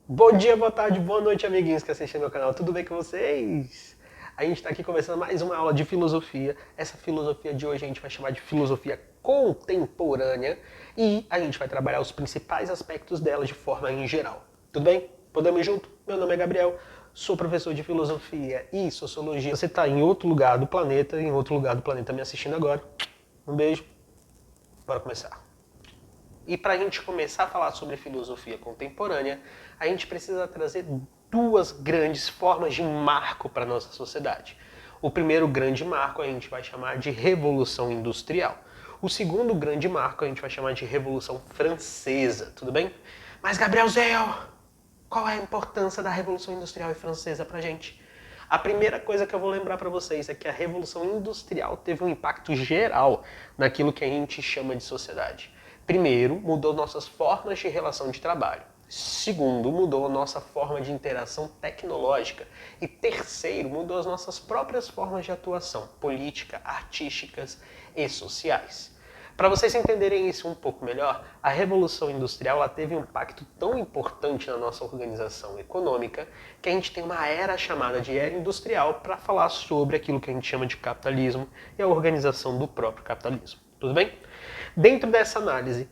Bom dia, boa tarde, boa noite, amiguinhos que assistem meu canal. Tudo bem com vocês? A gente está aqui começando mais uma aula de filosofia. Essa filosofia de hoje a gente vai chamar de filosofia contemporânea e a gente vai trabalhar os principais aspectos dela de forma em geral. Tudo bem? Podemos ir junto? Meu nome é Gabriel, sou professor de filosofia e sociologia. Você está em outro lugar do planeta, me assistindo agora. Um beijo, bora começar. E para a gente começar a falar sobre filosofia contemporânea, a gente precisa trazer duas grandes formas de marco para a nossa sociedade. O primeiro grande marco a gente vai chamar de Revolução Industrial. O segundo grande marco a gente vai chamar de Revolução Francesa, tudo bem? Mas, Gabriel Zéu, qual é a importância da Revolução Industrial e Francesa para a gente? A primeira coisa que eu vou lembrar para vocês é que a Revolução Industrial teve um impacto geral naquilo que a gente chama de sociedade. Primeiro, mudou nossas formas de relação de trabalho. Segundo, mudou a nossa forma de interação tecnológica. E terceiro, mudou as nossas próprias formas de atuação política, artísticas e sociais. Para vocês entenderem isso um pouco melhor, a Revolução Industrial ela teve um impacto tão importante na nossa organização econômica que a gente tem uma era chamada de Era Industrial para falar sobre aquilo que a gente chama de capitalismo e a organização do próprio capitalismo. Tudo bem? Dentro dessa análise,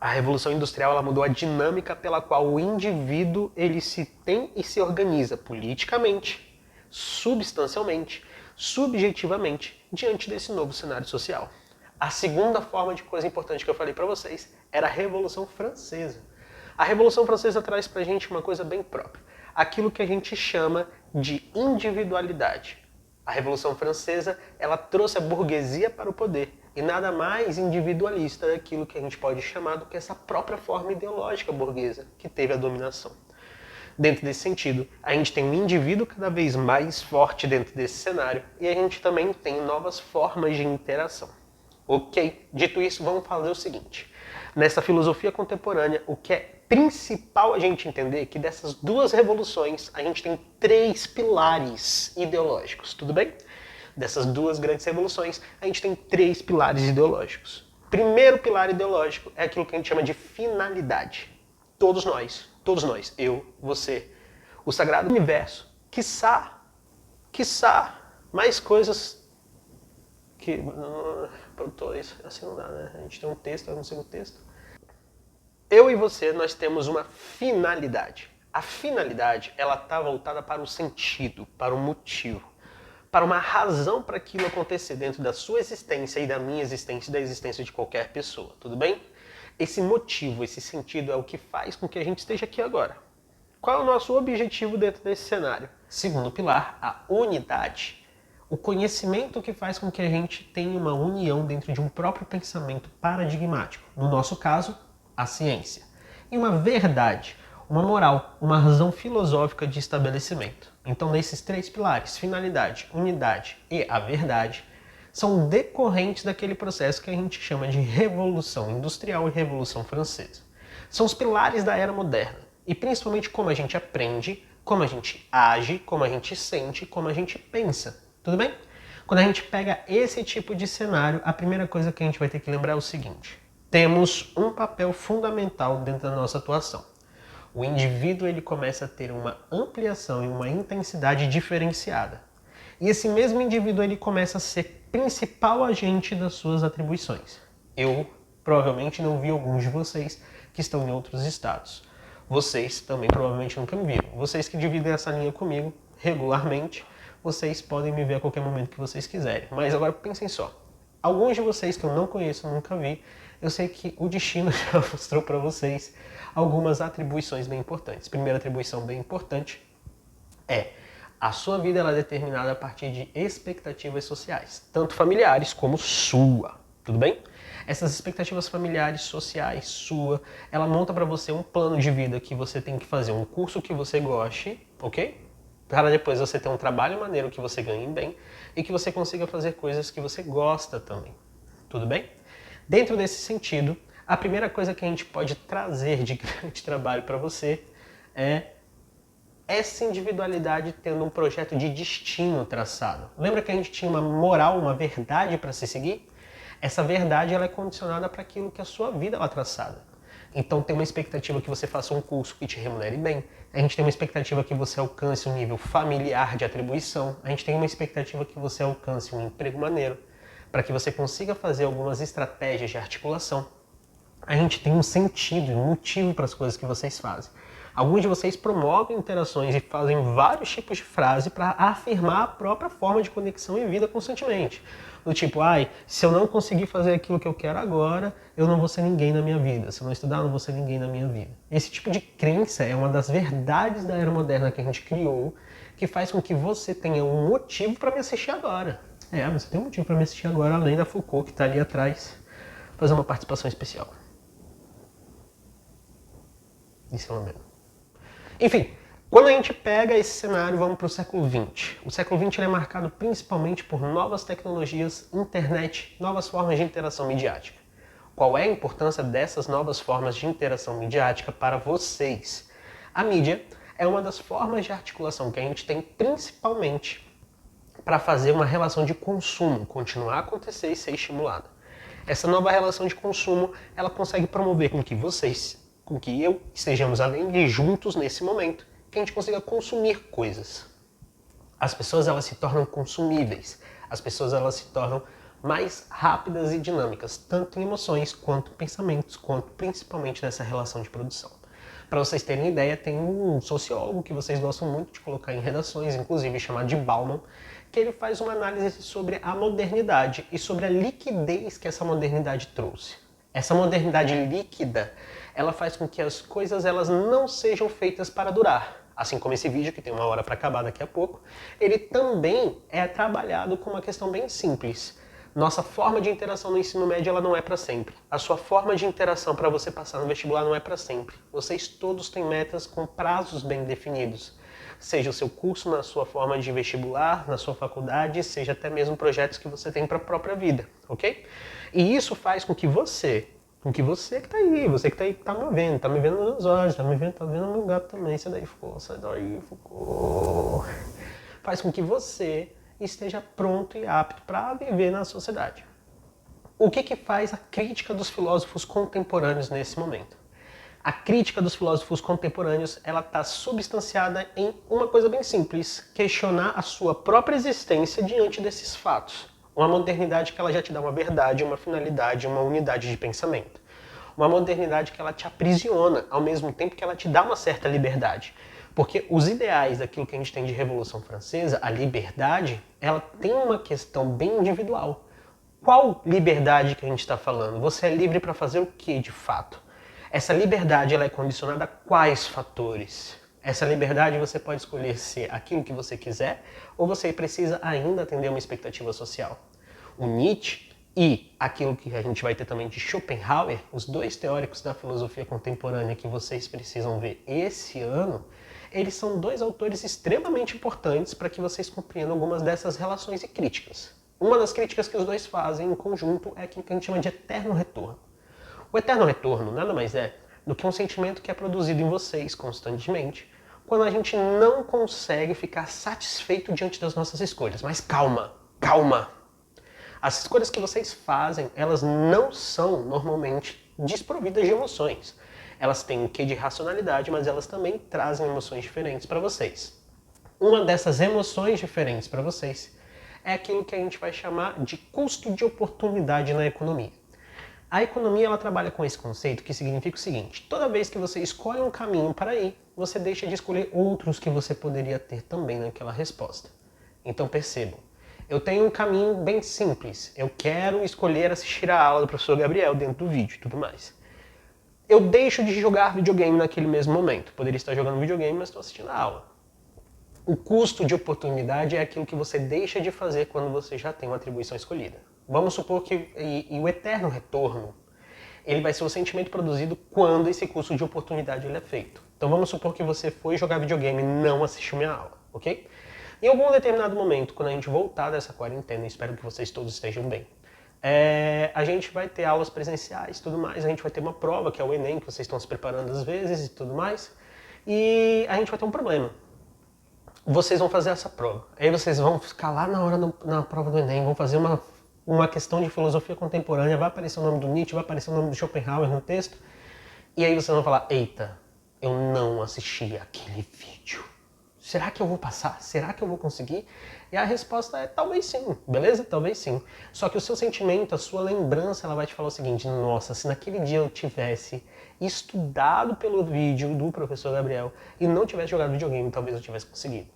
a Revolução Industrial ela mudou a dinâmica pela qual o indivíduo ele se tem e se organiza politicamente, substancialmente, subjetivamente, diante desse novo cenário social. A segunda forma de coisa importante que eu falei para vocês era a Revolução Francesa. A Revolução Francesa traz para a gente uma coisa bem própria, aquilo que a gente chama de individualidade. A Revolução Francesa ela trouxe a burguesia para o poder e nada mais individualista daquilo que a gente pode chamar do que essa própria forma ideológica burguesa que teve a dominação. Dentro desse sentido, a gente tem um indivíduo cada vez mais forte dentro desse cenário e a gente também tem novas formas de interação. Ok? Dito isso, vamos fazer o seguinte. Nessa filosofia contemporânea, o que é principal a gente entender é que dessas duas revoluções, a gente tem três pilares ideológicos, tudo bem? Dessas duas grandes revoluções, a gente tem três pilares ideológicos. Primeiro pilar ideológico é aquilo que a gente chama de finalidade. Todos nós, eu, você, o sagrado universo, quiçá, mais coisas que... Pronto, isso assim não dá, né? A gente tem um texto, eu não sei o texto. Eu e você, nós temos uma finalidade. A finalidade, ela está voltada para o sentido, para o motivo, para uma razão para aquilo acontecer dentro da sua existência e da minha existência e da existência de qualquer pessoa, tudo bem? Esse motivo, esse sentido é o que faz com que a gente esteja aqui agora. Qual é o nosso objetivo dentro desse cenário? Segundo pilar, a unidade. O conhecimento que faz com que a gente tenha uma união dentro de um próprio pensamento paradigmático. No nosso caso, a ciência. E uma verdade, uma moral, uma razão filosófica de estabelecimento. Então, nesses três pilares, finalidade, unidade e a verdade, são decorrentes daquele processo que a gente chama de Revolução Industrial e Revolução Francesa. São os pilares da era moderna. E principalmente como a gente aprende, como a gente age, como a gente sente, como a gente pensa. Tudo bem? Quando a gente pega esse tipo de cenário, a primeira coisa que a gente vai ter que lembrar é o seguinte. Temos um papel fundamental dentro da nossa atuação. O indivíduo ele começa a ter uma ampliação e uma intensidade diferenciada. E esse mesmo indivíduo ele começa a ser principal agente das suas atribuições. Eu provavelmente não vi alguns de vocês que estão em outros estados. Vocês também provavelmente nunca me viram. Vocês que dividem essa linha comigo regularmente, vocês podem me ver a qualquer momento que vocês quiserem. Mas agora pensem só. Alguns de vocês que eu não conheço, nunca vi, eu sei que o destino já mostrou para vocês algumas atribuições bem importantes. Primeira atribuição bem importante é a sua vida ela é determinada a partir de expectativas sociais, tanto familiares como sua. Tudo bem? Essas expectativas familiares, sociais, sua, ela monta para você um plano de vida que você tem que fazer um curso que você goste, ok? Para depois você ter um trabalho maneiro que você ganhe bem e que você consiga fazer coisas que você gosta também. Tudo bem? Dentro desse sentido, a primeira coisa que a gente pode trazer de grande trabalho para você é essa individualidade tendo um projeto de destino traçado. Lembra que a gente tinha uma moral, uma verdade para se seguir? Essa verdade ela é condicionada para aquilo que a sua vida ela é traçada. Então tem uma expectativa que você faça um curso que te remunere bem. A gente tem uma expectativa que você alcance um nível familiar de atribuição. A gente tem uma expectativa que você alcance um emprego maneiro, para que você consiga fazer algumas estratégias de articulação. A gente tem um sentido, um motivo para as coisas que vocês fazem. Alguns de vocês promovem interações e fazem vários tipos de frase para afirmar a própria forma de conexão e vida constantemente. Do tipo, se eu não conseguir fazer aquilo que eu quero agora, eu não vou ser ninguém na minha vida. Se eu não estudar, eu não vou ser ninguém na minha vida. Esse tipo de crença é uma das verdades da era moderna que a gente criou, que faz com que você tenha um motivo para me assistir agora. Você tem um motivo para me assistir agora, além da Foucault, que está ali atrás, fazer uma participação especial. Isso é uma merda. Enfim, quando a gente pega esse cenário, vamos para o século XX. O século XX é marcado principalmente por novas tecnologias, internet, novas formas de interação midiática. Qual é a importância dessas novas formas de interação midiática para vocês? A mídia é uma das formas de articulação que a gente tem principalmente para fazer uma relação de consumo continuar a acontecer e ser estimulada. Essa nova relação de consumo, ela consegue promover com que eu estejamos além de juntos nesse momento, que a gente consiga consumir coisas. As pessoas elas se tornam consumíveis, as pessoas elas se tornam mais rápidas e dinâmicas, tanto em emoções, quanto em pensamentos, quanto principalmente nessa relação de produção. Para vocês terem ideia, tem um sociólogo que vocês gostam muito de colocar em redações, inclusive chamado de Bauman, que ele faz uma análise sobre a modernidade e sobre a liquidez que essa modernidade trouxe. Essa modernidade líquida, ela faz com que as coisas elas não sejam feitas para durar. Assim como esse vídeo, que tem uma hora para acabar daqui a pouco, ele também é trabalhado com uma questão bem simples. Nossa forma de interação no ensino médio ela não é para sempre. A sua forma de interação para você passar no vestibular não é para sempre. Vocês todos têm metas com prazos bem definidos. Seja o seu curso na sua forma de vestibular, na sua faculdade, seja até mesmo projetos que você tem para a própria vida, ok? E isso faz com que você que tá aí, você que tá aí, tá me vendo nos olhos, tá vendo meu gato também, sai daí, Foucault, sai daí, Foucault. Faz com que você esteja pronto e apto para viver na sociedade. O que faz a crítica dos filósofos contemporâneos nesse momento? A crítica dos filósofos contemporâneos ela está substanciada em uma coisa bem simples, questionar a sua própria existência diante desses fatos. Uma modernidade que ela já te dá uma verdade, uma finalidade, uma unidade de pensamento. Uma modernidade que ela te aprisiona, ao mesmo tempo que ela te dá uma certa liberdade. Porque os ideais daquilo que a gente tem de Revolução Francesa, a liberdade, ela tem uma questão bem individual. Qual liberdade que a gente está falando? Você é livre para fazer o que de fato? Essa liberdade ela é condicionada a quais fatores? Essa liberdade você pode escolher ser aquilo que você quiser ou você precisa ainda atender uma expectativa social. O Nietzsche e aquilo que a gente vai ter também de Schopenhauer, os dois teóricos da filosofia contemporânea que vocês precisam ver esse ano, eles são dois autores extremamente importantes para que vocês compreendam algumas dessas relações e críticas. Uma das críticas que os dois fazem em conjunto é aquilo que a gente chama de eterno retorno. O eterno retorno nada mais é do que um sentimento que é produzido em vocês constantemente quando a gente não consegue ficar satisfeito diante das nossas escolhas. Mas calma, calma! As escolhas que vocês fazem, elas não são normalmente desprovidas de emoções. Elas têm um quê de racionalidade, mas elas também trazem emoções diferentes para vocês. Uma dessas emoções diferentes para vocês é aquilo que a gente vai chamar de custo de oportunidade na economia. A economia ela trabalha com esse conceito que significa o seguinte: toda vez que você escolhe um caminho para ir, você deixa de escolher outros que você poderia ter também naquela resposta. Então percebam, eu tenho um caminho bem simples. Eu quero escolher assistir a aula do professor Gabriel dentro do vídeo e tudo mais. Eu deixo de jogar videogame naquele mesmo momento. Poderia estar jogando videogame, mas estou assistindo a aula. O custo de oportunidade é aquilo que você deixa de fazer quando você já tem uma atribuição escolhida. Vamos supor que o eterno retorno, ele vai ser o sentimento produzido quando esse custo de oportunidade ele é feito. Então vamos supor que você foi jogar videogame e não assistiu minha aula, ok? Em algum determinado momento, quando a gente voltar dessa quarentena, espero que vocês todos estejam bem, a gente vai ter aulas presenciais e tudo mais, a gente vai ter uma prova, que é o Enem, que vocês estão se preparando às vezes e tudo mais, e a gente vai ter um problema. Vocês vão fazer essa prova. Aí vocês vão ficar lá na prova do Enem, vão fazer uma questão de filosofia contemporânea, vai aparecer o nome do Nietzsche, vai aparecer o nome do Schopenhauer no texto, E aí vocês vão falar, eita, eu não assisti aquele vídeo. Será que eu vou passar? Será que eu vou conseguir? E a resposta é talvez sim, beleza? Talvez sim. Só que o seu sentimento, a sua lembrança, ela vai te falar o seguinte, nossa, se naquele dia eu tivesse estudado pelo vídeo do professor Gabriel e não tivesse jogado videogame, talvez eu tivesse conseguido.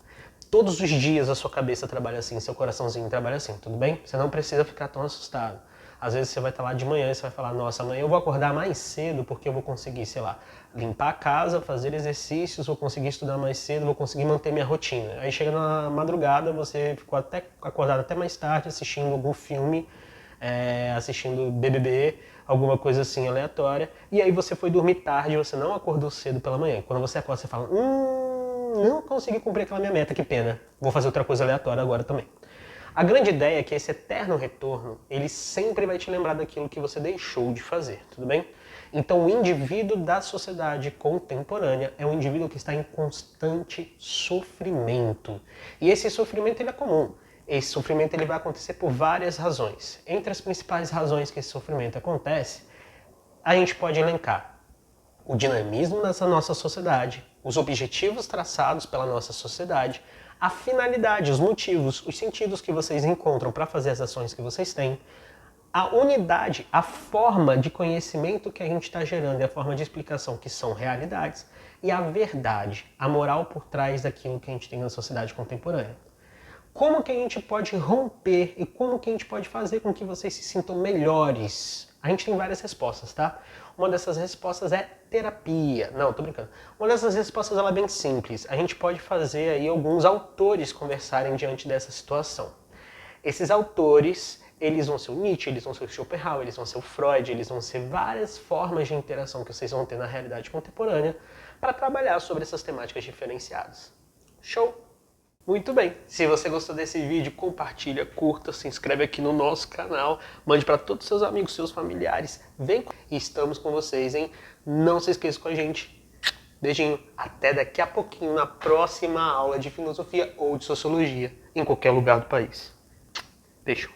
Todos os dias a sua cabeça trabalha assim, seu coraçãozinho trabalha assim, tudo bem? Você não precisa ficar tão assustado. Às vezes você vai estar lá de manhã e você vai falar, nossa, amanhã eu vou acordar mais cedo porque eu vou conseguir, sei lá, limpar a casa, fazer exercícios, vou conseguir estudar mais cedo, vou conseguir manter minha rotina. Aí chega na madrugada, você ficou acordado até mais tarde assistindo algum filme, assistindo BBB, alguma coisa assim aleatória, e aí você foi dormir tarde, você não acordou cedo pela manhã. Quando você acorda, você fala, não consegui cumprir aquela minha meta, que pena, vou fazer outra coisa aleatória agora também. A grande ideia é que esse eterno retorno, ele sempre vai te lembrar daquilo que você deixou de fazer, tudo bem? Então o indivíduo da sociedade contemporânea é um indivíduo que está em constante sofrimento. E esse sofrimento ele é comum. Esse sofrimento ele vai acontecer por várias razões. Entre as principais razões que esse sofrimento acontece, a gente pode elencar o dinamismo dessa nossa sociedade, os objetivos traçados pela nossa sociedade, a finalidade, os motivos, os sentidos que vocês encontram para fazer as ações que vocês têm, a unidade, a forma de conhecimento que a gente está gerando e a forma de explicação que são realidades, e a verdade, a moral por trás daquilo que a gente tem na sociedade contemporânea. Como que a gente pode romper e como que a gente pode fazer com que vocês se sintam melhores? A gente tem várias respostas, tá? Uma dessas respostas é terapia. Não, tô brincando. Uma dessas respostas ela é bem simples. A gente pode fazer aí alguns autores conversarem diante dessa situação. Esses autores, eles vão ser o Nietzsche, eles vão ser o Schopenhauer, eles vão ser o Freud, eles vão ser várias formas de interação que vocês vão ter na realidade contemporânea para trabalhar sobre essas temáticas diferenciadas. Show? Muito bem, se você gostou desse vídeo, compartilha, curta, se inscreve aqui no nosso canal, mande para todos os seus amigos, seus familiares, vem e estamos com vocês, hein? Não se esqueça com a gente. Beijinho, até daqui a pouquinho na próxima aula de filosofia ou de sociologia, em qualquer lugar do país. Beijo.